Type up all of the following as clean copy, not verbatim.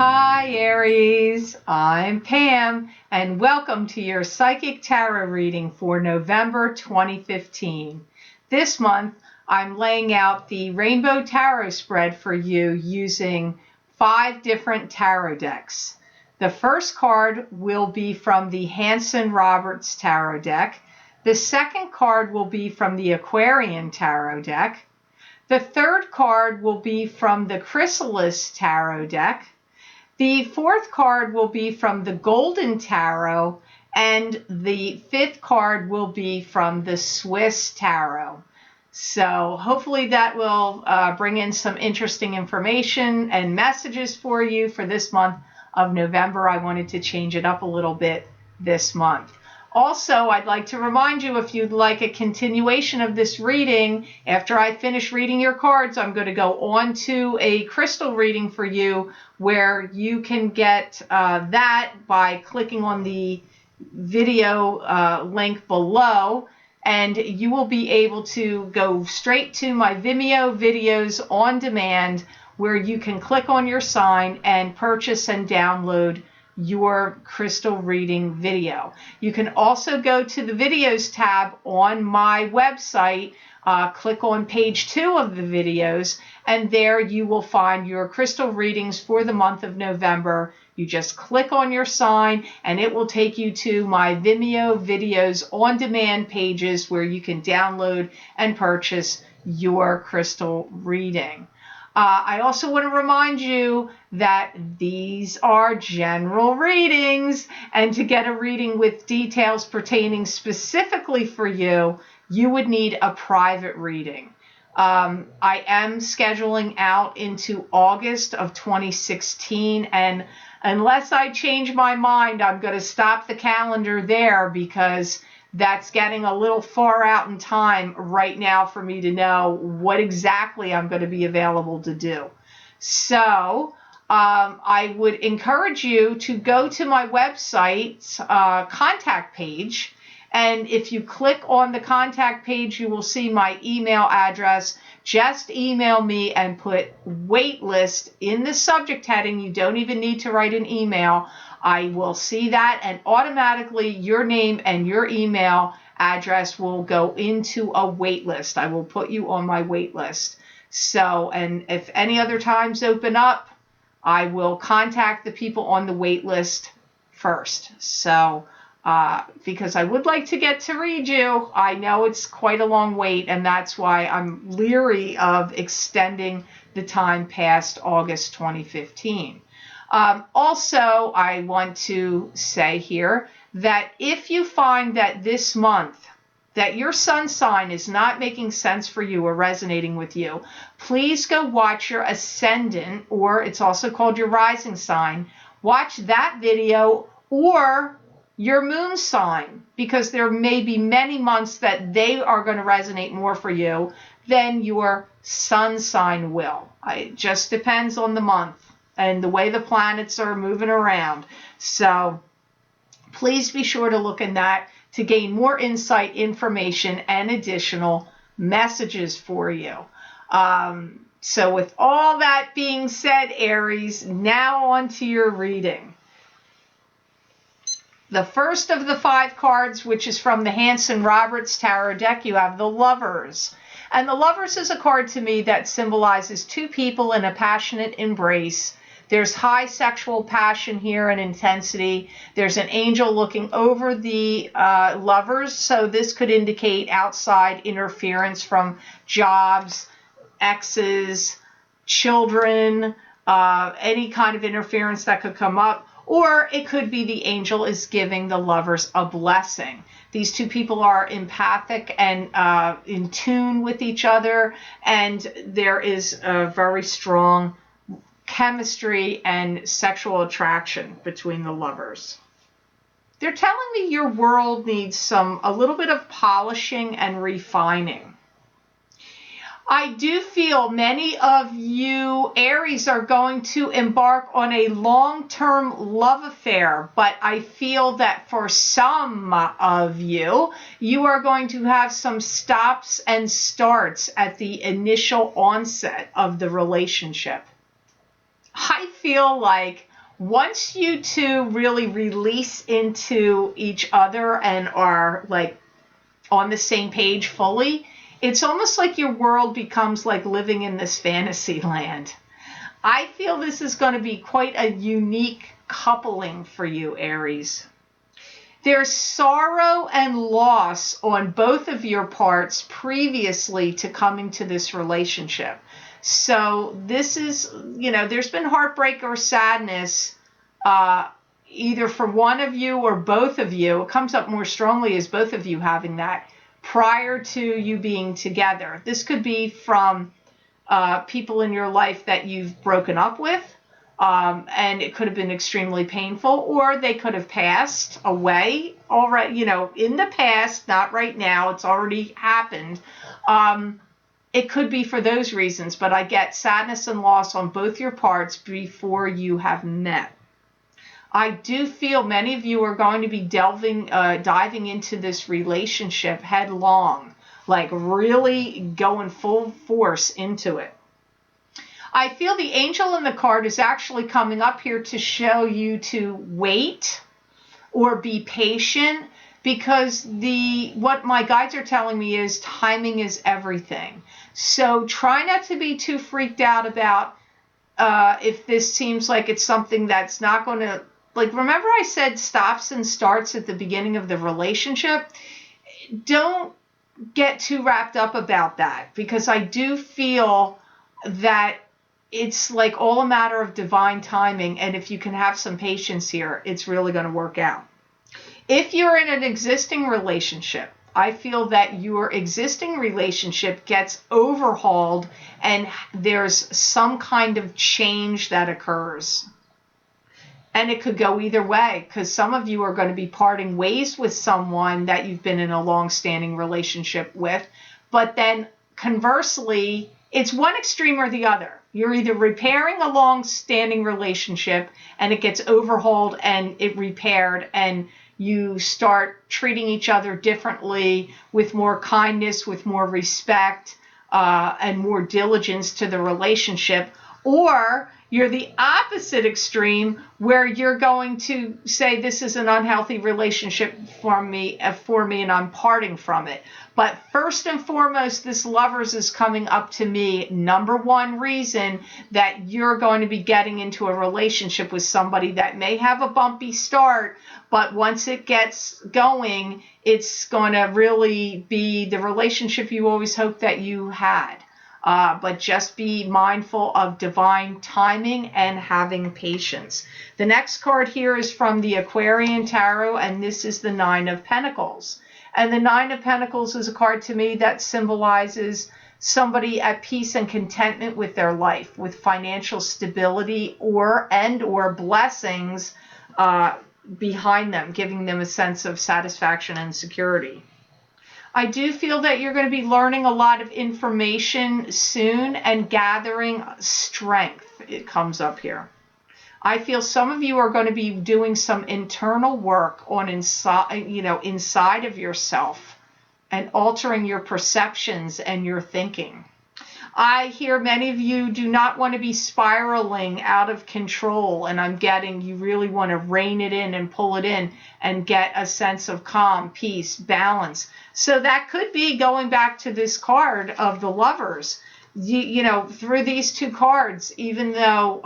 Hi Aries, I'm Pam and welcome to your Psychic Tarot reading for November 2015. This month I'm laying out the Rainbow Tarot spread for you using 5 different tarot decks. The first card will be from the Hanson-Roberts Tarot deck. The second card will be from the Aquarian Tarot deck. The third card will be from the Chrysalis Tarot deck. The fourth card will be from the Golden Tarot, and the fifth card will be from the Swiss Tarot. So hopefully that will bring in some interesting information and messages for you for this month of November. I wanted to change it up a little bit this month. Also, I'd like to remind you, if you'd like a continuation of this reading, after I finish reading your cards, I'm going to go on to a crystal reading for you where you can get that by clicking on the video link below, and you will be able to go straight to my Vimeo videos on demand where you can click on your sign and purchase and download your crystal reading video. You can also go to the videos tab on my website, click on page 2 of the videos, and there you will find your crystal readings for the month of November. You just click on your sign and it will take you to my Vimeo videos on demand pages where you can download and purchase your crystal reading. I also want to remind you that these are general readings, and to get a reading with details pertaining specifically for you, you would need a private reading. I am scheduling out into August of 2016, and unless I change my mind, I'm going to stop the calendar there because that's getting a little far out in time right now for me to know what exactly I'm going to be available to do. So I would encourage you to go to my website's contact page. And if you click on the contact page, you will see my email address. Just email me and put waitlist in the subject heading. You don't even need to write an email. I will see that, and automatically your name and your email address will go into a wait list. I will put you on my wait list. So, and if any other times open up, I will contact the people on the wait list first. So, because I would like to get to read you. I know it's quite a long wait, and that's why I'm leery of extending the time past August 2015. Also, I want to say here that if you find that this month that your sun sign is not making sense for you or resonating with you, please go watch your ascendant, or it's also called your rising sign. Watch that video, or your moon sign, because there may be many months that they are going to resonate more for you than your sun sign will. It just depends on the month and the way the planets are moving around. So please be sure to look in that to gain more insight, information, and additional messages for you. So with all that being said, Aries, now on to your reading. The first of the 5 cards, which is from the Hanson-Roberts Tarot deck, you have the Lovers. And the Lovers is a card to me that symbolizes 2 people in a passionate embrace. There's high sexual passion here and intensity. There's an angel looking over the lovers, so this could indicate outside interference from jobs, exes, children, any kind of interference that could come up. Or it could be the angel is giving the lovers a blessing. These 2 people are empathic and in tune with each other, and there is a very strong chemistry and sexual attraction between the lovers. They're telling me your world needs a little bit of polishing and refining. I do feel many of you Aries are going to embark on a long-term love affair, but I feel that for some of you, you are going to have some stops and starts at the initial onset of the relationship. I feel like Once you two really release into each other and are like on the same page fully, it's almost like your world becomes like living in this fantasy land. I feel this is going to be quite a unique coupling for you, Aries. There's sorrow and loss on both of your parts previously to coming to this relationship. So this is, there's been heartbreak or sadness, either for one of you or both of you. It comes up more strongly as both of you having that prior to you being together. This could be from people in your life that you've broken up with, and it could have been extremely painful, or they could have passed away already, in the past, not right now. It's already happened. It could be for those reasons, but I get sadness and loss on both your parts before you have met. I do feel many of you are going to be diving into this relationship headlong, like really going full force into it. I feel the angel in the card is actually coming up here to show you to wait or be patient, because what my guides are telling me is timing is everything. So try not to be too freaked out about if this seems like it's something that's not going to, like, remember I said stops and starts at the beginning of the relationship? Don't get too wrapped up about that, because I do feel that it's like all a matter of divine timing, and if you can have some patience here, it's really going to work out. If you're in an existing relationship, I feel that your existing relationship gets overhauled and there's some kind of change that occurs. And it could go either way, because some of you are going to be parting ways with someone that you've been in a long-standing relationship with, but then conversely, it's one extreme or the other. You're either repairing a long-standing relationship and it gets overhauled and it repaired, and you start treating each other differently, with more kindness, with more respect, and more diligence to the relationship. Or you're the opposite extreme, where you're going to say, this is an unhealthy relationship for me, and I'm parting from it. But first and foremost, this Lovers is coming up to me. Number one reason that you're going to be getting into a relationship with somebody that may have a bumpy start, but once it gets going, it's going to really be the relationship you always hoped that you had. But just be mindful of divine timing and having patience. The next card here is from the Aquarian Tarot, and this is the Nine of Pentacles. And the Nine of Pentacles is a card to me that symbolizes somebody at peace and contentment with their life, with financial stability or blessings behind them, giving them a sense of satisfaction and security. I do feel that you're going to be learning a lot of information soon and gathering strength. It comes up here. I feel some of you are going to be doing some internal work on inside of yourself, and altering your perceptions and your thinking. I hear many of you do not want to be spiraling out of control, and I'm getting you really want to rein it in and pull it in and get a sense of calm, peace, balance. So that could be going back to this card of the Lovers. Through these two cards, even though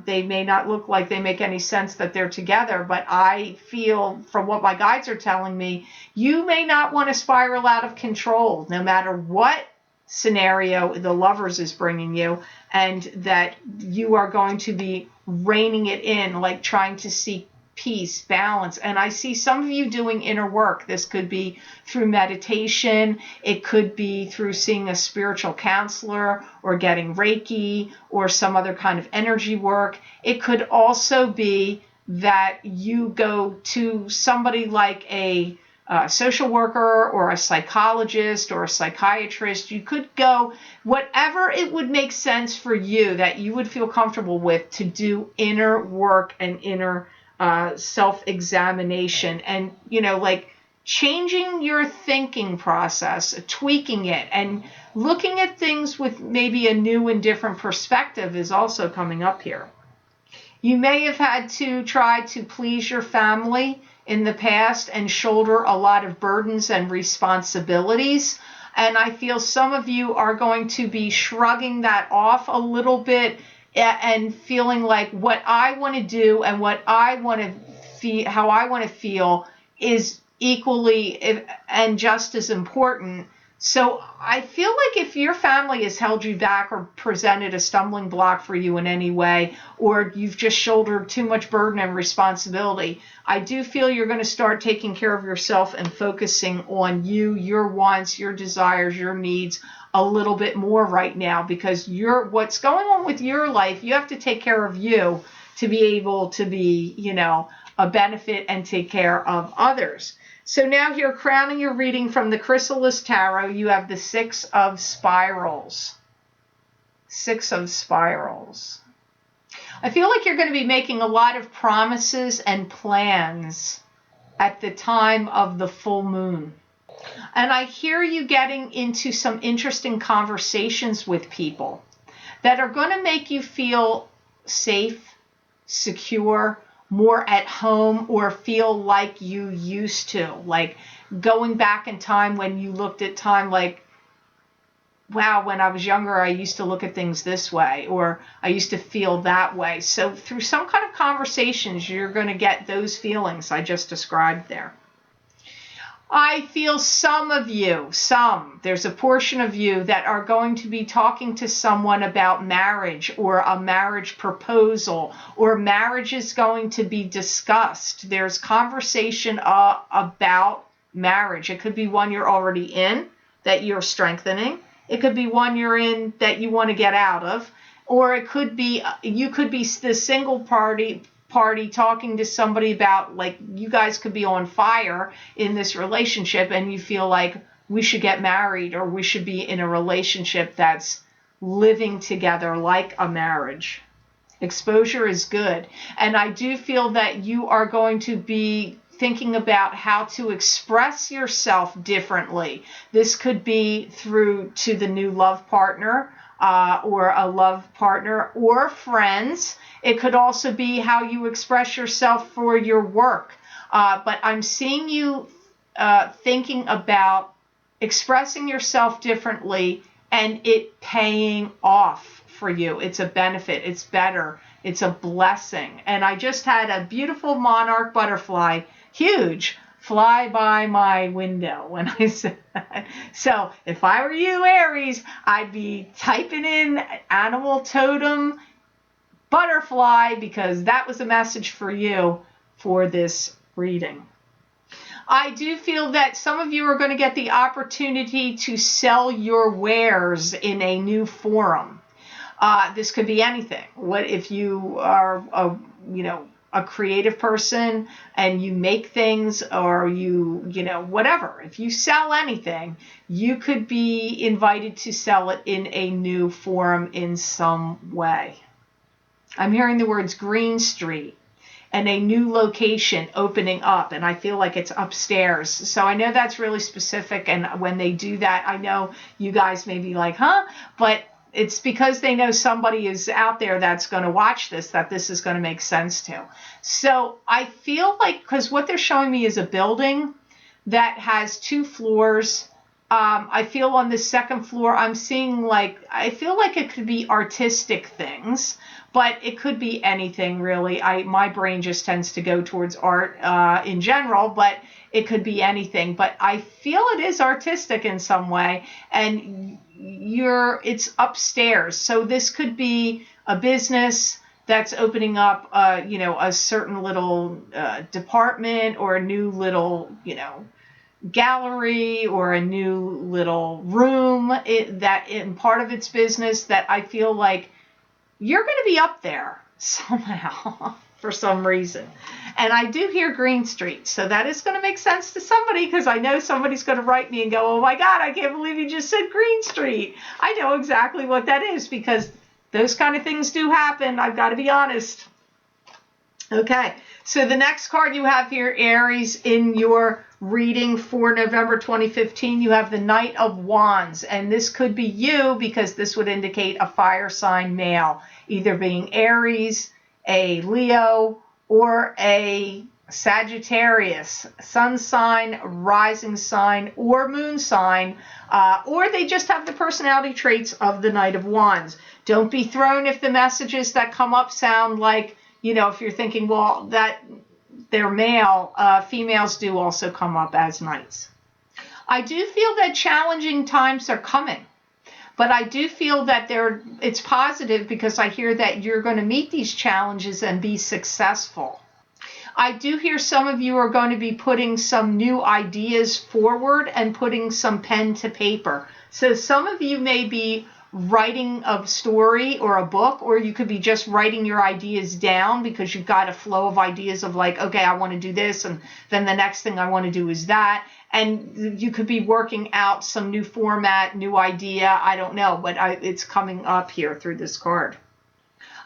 they may not look like they make any sense that they're together, but I feel from what my guides are telling me, you may not want to spiral out of control no matter what scenario the Lovers is bringing you, and that you are going to be reining it in, like trying to seek peace, balance. And I see some of you doing inner work. This could be through meditation. It could be through seeing a spiritual counselor or getting Reiki or some other kind of energy work. It could also be that you go to somebody like a social worker or a psychologist or a psychiatrist. You could go whatever it would make sense for you, that you would feel comfortable with, to do inner work and inner self-examination, and like changing your thinking process, tweaking it, and looking at things with maybe a new and different perspective is also coming up here. You may have had to try to please your family in the past and shoulder a lot of burdens and responsibilities. And I feel some of you are going to be shrugging that off a little bit and feeling like what I want to do and what I want to feel, how I want to feel is equally and just as important. So I feel like if your family has held you back or presented a stumbling block for you in any way, or you've just shouldered too much burden and responsibility, I do feel you're going to start taking care of yourself and focusing on you, your wants, your desires, your needs a little bit more right now, because what's going on with your life, you have to take care of you to be able to be, a benefit and take care of others. So now here, crowning your reading from the Chrysalis Tarot, you have the Six of Spirals. Six of Spirals. I feel like you're going to be making a lot of promises and plans at the time of the full moon. And I hear you getting into some interesting conversations with people that are going to make you feel safe, secure, more at home, or feel like you used to, like going back in time when you looked at time like, wow, when I was younger, I used to look at things this way, or I used to feel that way. So through some kind of conversations, you're going to get those feelings I just described there. I feel there's a portion of you that are going to be talking to someone about marriage or a marriage proposal, or marriage is going to be discussed. There's conversation about marriage. It could be one you're already in that you're strengthening. It could be one you're in that you want to get out of, or it could be, you could be the single party talking to somebody about, like, you guys could be on fire in this relationship and you feel like we should get married, or we should be in a relationship that's living together like a marriage. Exposure is good. And I do feel that you are going to be thinking about how to express yourself differently. This could be through to the new love partner, or a love partner, or friends. It could also be how you express yourself for your work. But I'm seeing you thinking about expressing yourself differently and it paying off for you. It's a benefit. It's better. It's a blessing. And I just had a beautiful monarch butterfly, huge, fly by my window when I said that. So if I were you, Aries, I'd be typing in animal totem butterfly, because that was a message for you for this reading. I do feel that some of you are going to get the opportunity to sell your wares in a new forum. This could be anything. What if you are a creative person and you make things, or whatever. If you sell anything, you could be invited to sell it in a new forum in some way. I'm hearing the words Green Street and a new location opening up, and I feel like it's upstairs. So I know that's really specific, and when they do that, I know you guys may be like, huh? But it's because they know somebody is out there that's going to watch this, that this is going to make sense to. So I feel like, because what they're showing me is a building that has 2 floors. I feel on the second floor, I'm seeing I feel like it could be artistic things, but it could be anything really. My brain just tends to go towards art in general, but it could be anything. But I feel it is artistic in some way, and it's upstairs. So this could be a business that's opening up, a certain little department, or a new little, gallery, or a new little room that in part of its business, that I feel like you're going to be up there somehow for some reason. And I do hear Green Street, so that is going to make sense to somebody, because I know somebody's going to write me and go, oh my God, I can't believe you just said Green Street. I know exactly what that is, because those kind of things do happen. I've got to be honest. Okay, so the next card you have here, Aries, in your reading for November 2015, you have the Knight of Wands, and this could be you, because this would indicate a fire sign male, either being Aries, a Leo, or a Sagittarius, sun sign, rising sign, or moon sign, or they just have the personality traits of the Knight of Wands. Don't be thrown if the messages that come up sound like, if you're thinking, well, that they're male, females do also come up as knights. I do feel that challenging times are coming. But I do feel that it's positive because I hear that you're going to meet these challenges and be successful. I do hear some of you are going to be putting some new ideas forward and putting some pen to paper. So some of you may be writing a story or a book, or you could be just writing your ideas down because you've got a flow of ideas of like, okay, I want to do this, and then the next thing I want to do is that. And you could be working out some new format, new idea, I don't know, but it's coming up here through this card.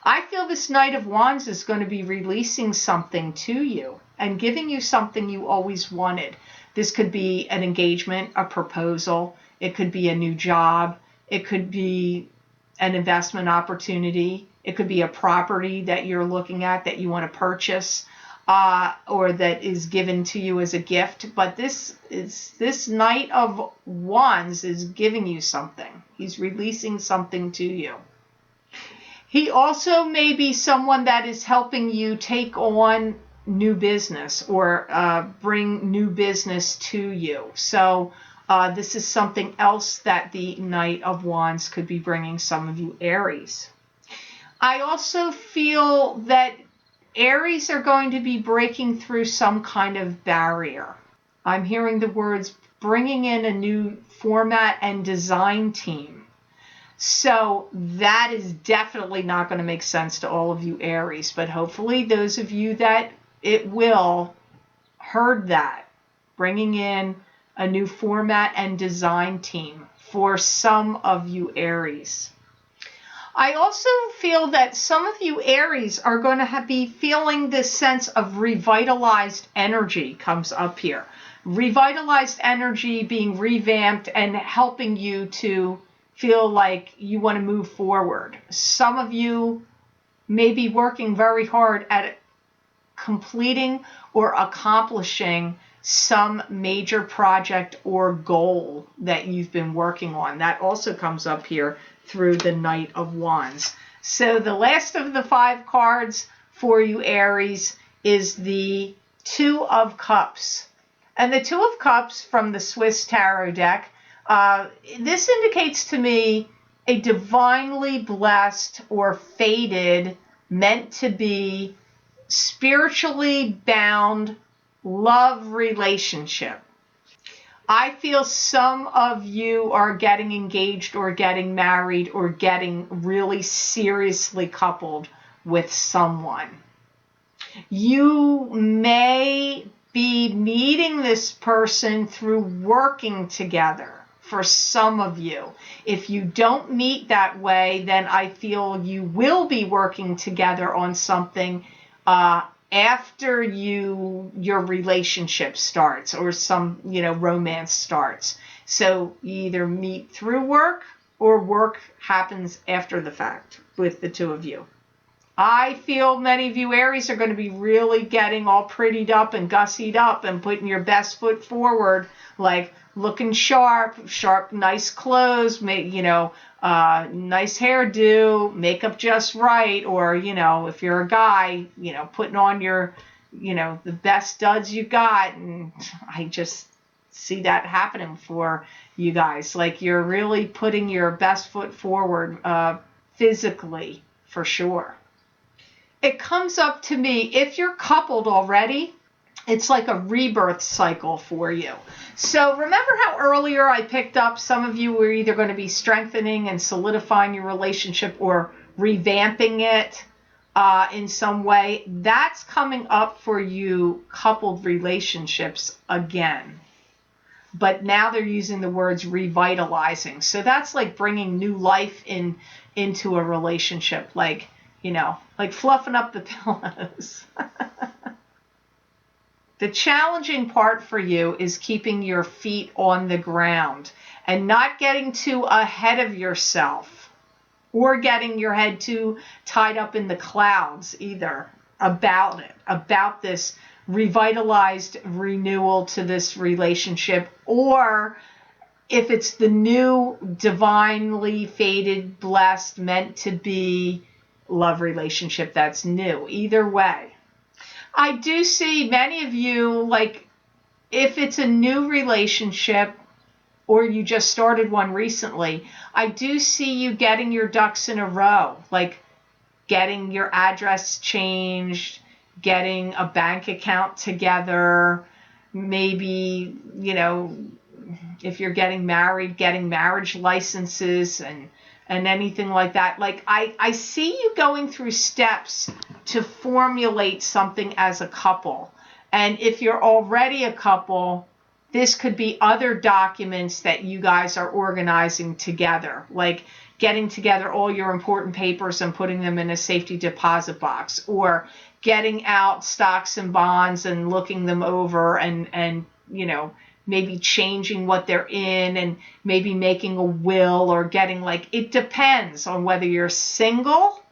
I feel this Knight of Wands is going to be releasing something to you and giving you something you always wanted. This could be an engagement, a proposal. It could be a new job. It could be an investment opportunity. It could be a property that you're looking at that you want to purchase, or that is given to you as a gift. But this Knight of Wands is giving you something. He's releasing something to you. He also may be someone that is helping you take on new business or bring new business to you. So this is something else that the Knight of Wands could be bringing some of you Aries. I also feel that Aries are going to be breaking through some kind of barrier. I'm hearing the words bringing in a new format and design team. So that is definitely not going to make sense to all of you Aries, but hopefully those of you that it will heard that. Bringing in a new format and design team for some of you Aries. I also feel that some of you Aries are going to be feeling this sense of revitalized energy comes up here. Revitalized energy being revamped and helping you to feel like you want to move forward. Some of you may be working very hard at completing or accomplishing some major project or goal that you've been working on. That also comes up here through the Knight of Wands. So the last of the 5 cards for you Aries is the Two of Cups. And the Two of Cups from the Swiss Tarot deck, this indicates to me a divinely blessed or fated, meant to be, spiritually bound love relationship. I feel some of you are getting engaged or getting married or getting really seriously coupled with someone. You may be meeting this person through working together for some of you. If you don't meet that way, then I feel you will be working together on something after your relationship starts or some romance starts. So you either meet through work or work happens after the fact with the two of you. I feel many of you Aries are going to be really getting all prettied up and gussied up and putting your best foot forward, like looking sharp, nice clothes, nice hairdo, makeup just right, or, if you're a guy, putting on your, the best studs you got. And I just see that happening for you guys. Like you're really putting your best foot forward physically, for sure. It comes up to me, if you're coupled already, it's like a rebirth cycle for you. So remember how earlier I picked up some of you were either going to be strengthening and solidifying your relationship or revamping it in some way? That's coming up for you coupled relationships again. But now they're using the words revitalizing. So that's like bringing new life into a relationship, like fluffing up the pillows. The challenging part for you is keeping your feet on the ground and not getting too ahead of yourself. or getting your head too tied up in the clouds either about it, about this revitalized renewal to this relationship, or if it's the new, divinely fated, blessed, meant to be love relationship that's new. Either way, I do see many of you, like, if it's a new relationship or you just started one recently, I do see you getting your ducks in a row, like getting your address changed, getting a bank account together, maybe, if you're getting married, getting marriage licenses and anything like that. Like I see you going through steps to formulate something as a couple. And if you're already a couple, this could be other documents that you guys are organizing together, like getting together all your important papers and putting them in a safety deposit box, or getting out stocks and bonds and looking them over and maybe changing what they're in and maybe making a will, or getting, like, it depends on whether you're single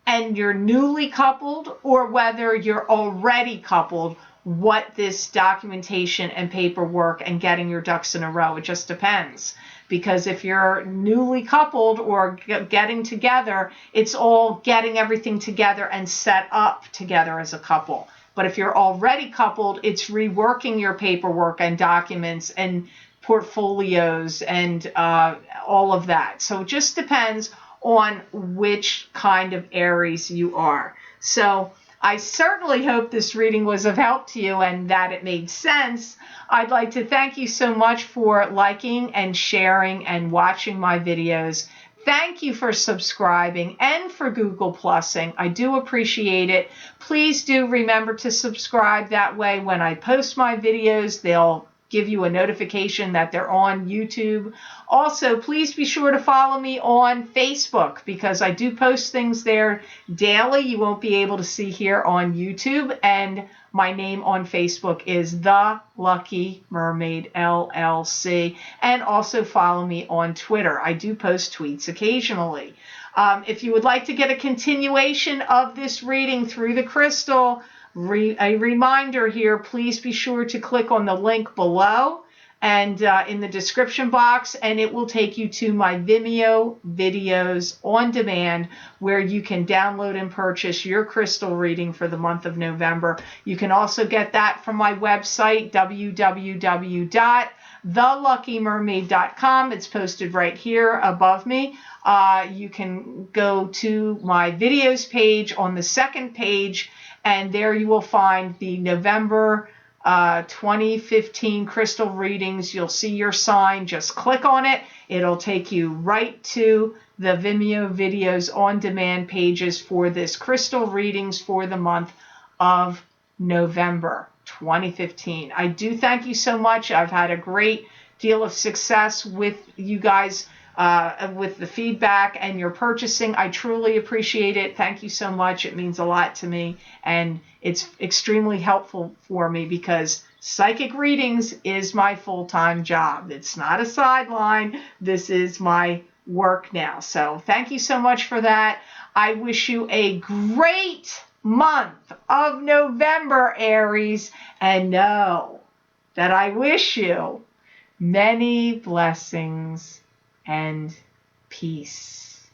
and you're newly coupled or whether you're already coupled, what this documentation and paperwork and getting your ducks in a row. It just depends. Because if you're newly coupled or getting together, it's all getting everything together and set up together as a couple. But if you're already coupled, it's reworking your paperwork and documents and portfolios and all of that. So it just depends on which kind of Aries you are. So I certainly hope this reading was of help to you and that it made sense. I'd like to thank you so much for liking and sharing and watching my videos. Thank you for subscribing and for Google Plusing. I do appreciate it. Please do remember to subscribe. That way, when I post my videos, they'll give you a notification that they're on YouTube. Also, please be sure to follow me on Facebook, because I do post things there daily you won't be able to see here on YouTube. And my name on Facebook is The Lucky Mermaid LLC. And also follow me on Twitter. I do post tweets occasionally. If you would like to get a continuation of this reading through the crystal, a reminder here, please be sure to click on the link below and in the description box, and it will take you to my Vimeo videos on demand, where you can download and purchase your crystal reading for the month of November. You can also get that from my website, www.theluckymermaid.com. It's posted right here above me. You can go to my videos page on the second page, and there you will find the November 2015 crystal readings. You'll see your sign. Just click on it. It'll take you right to the Vimeo videos on demand pages for this crystal readings for the month of November 2015. I do thank you so much. I've had a great deal of success with you guys with the feedback and your purchasing. I truly appreciate it. Thank you so much. It means a lot to me, and it's extremely helpful for me, because psychic readings is my full-time job. It's not a sideline. This is my work now. So thank you so much for that. I wish you a great month of November, Aries, and know that I wish you many blessings and peace.